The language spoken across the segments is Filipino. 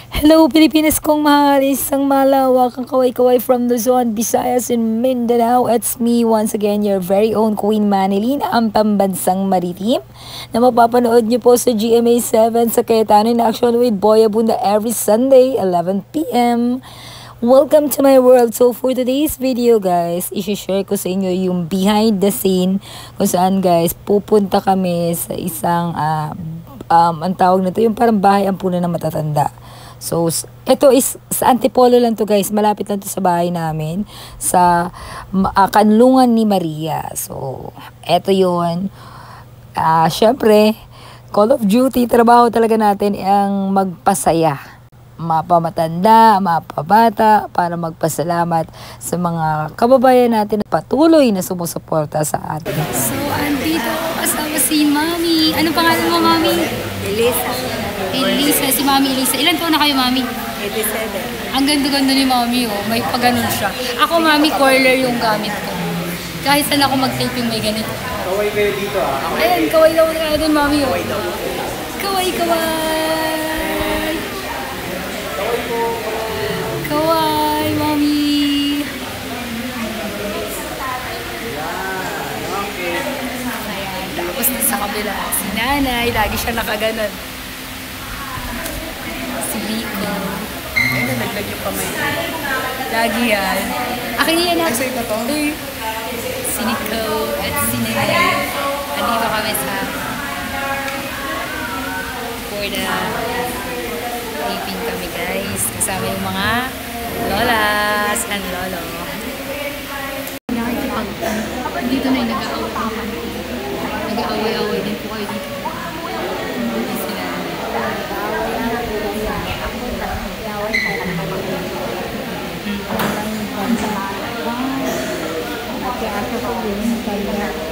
Hello Pilipinas kong mahal, isang malawakang kaway-kaway from Luzon, Visayas, and Mindanao. It's me once again, your very own Queen Manilyn, ang pambansang maritim na mapapanood niyo po sa GMA 7 sa Cayetano in Action with Boy Abunda every Sunday, 11 PM. Welcome to my world. So for today's video guys, i-share ko sa inyo yung behind the scene kung saan guys pupunta kami sa isang ang tawag nito yung parang bahay ampunan ng matatanda. So, ito is sa Antipolo lang to guys. Malapit lang to sa bahay namin. Sa Kanlungan ni Maria. So, ito yun. Syempre, Call of Duty, trabaho talaga natin ang magpasaya. Mapamatanda, mapabata, para magpasalamat sa mga kababayan natin na patuloy na sumusuporta sa atin. So, andito kasama si Mami. Anong pangalan mo, Mami? Elisa. Elisa, si Mami Elisa. Ilan taon na kayo, Mami? 87. Ang ganda-ganda ni Mami, oh. May paganon siya. Ako, Mami, curler yung gamit ko. Kahit saan ako mag-taping may ganito. Kaway kayo dito ah. Ayan, kaway daw na din, Mami, oh. Kaway daw. Kaway, kaway. Kaway, Mami. Ayan, tapos na sa kabila. Si Nanay, lagi siya nakaganon. Si Rico. Ay, nalaglag yung kamay. Lagi yan. Akin yan na. Ay, to? Si Nico at si Nanay. Andito kami sa for the taping kami guys. Kasama yung mga lolas and lolo. Nakikipag dito na yung nag-aaway. Nag-aaway-aaway din po kayo dito.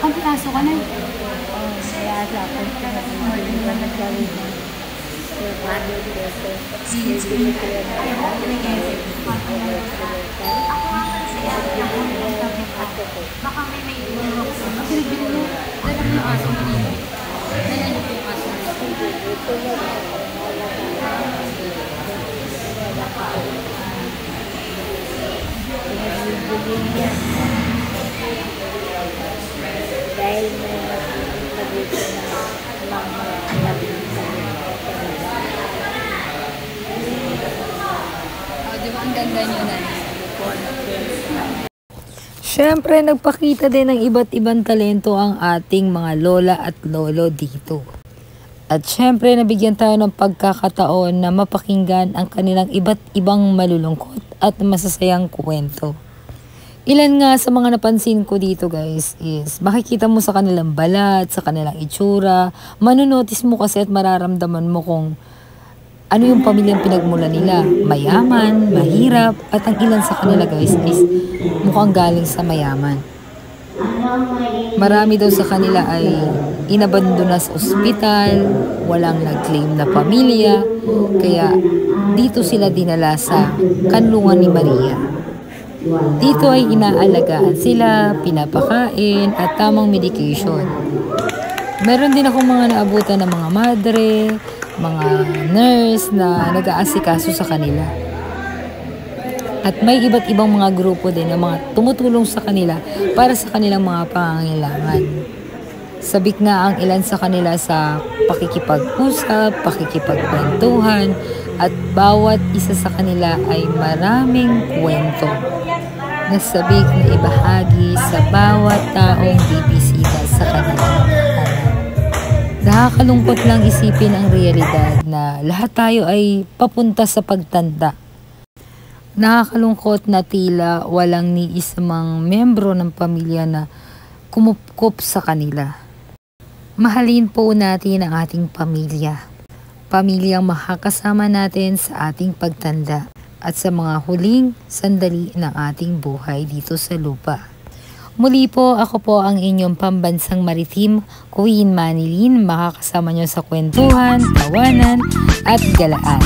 Ang pilaso ka na? Kaya sa akin siya nagkawin na. Baka may iulong ko. Pinagbili mo, dala mo yung aso mo dito. Dala niyo po yung aso mo. Dahil may nagsabi na Di ba ang ganda niyo na? Syempre, nagpakita din ng iba't ibang talento ang ating mga lola at lolo dito. At syempre, nabigyan tayo ng pagkakataon na mapakinggan ang kanilang iba't ibang malulungkot at masasayang kwento. Ilan nga sa mga napansin ko dito guys is makikita mo sa kanilang balat, sa kanilang itsura, manunotice mo kasi at mararamdaman mo kung ano yung pamilyang pinagmula nila. Mayaman, mahirap, at ang ilan sa kanila guys is mukhang galing sa mayaman. Marami daw sa kanila ay inabandona sa ospital, walang nag-claim na pamilya, kaya dito sila dinala sa Kanlungan ni Maria. Dito ay inaalagaan sila, pinapakain, at tamang medication. Meron din akong mga naabutan ng mga madre, mga nurse na nag-aasikaso sa kanila. At may iba't ibang mga grupo din na mga tumutulong sa kanila para sa kanilang mga pangangailangan. Sabik na ang ilan sa kanila sa pakikipag-usap, pakikipagkwentuhan, at bawat isa sa kanila ay maraming kwento na sabik na ibahagi sa bawat taong bibisita sa kanila. Nakakalungkot lang isipin ang realidad na lahat tayo ay papunta sa pagtanda. Nakakalungkot na tila walang ni isang membro ng pamilya na kumupkop sa kanila. Mahalin po natin ang ating pamilya. Pamilyang makakasama natin sa ating pagtanda at sa mga huling sandali ng ating buhay dito sa lupa. Muli po, ako po ang inyong pambansang maritim, Queen Manilyn, makakasama nyo sa kwentuhan, tawanan, at galaan.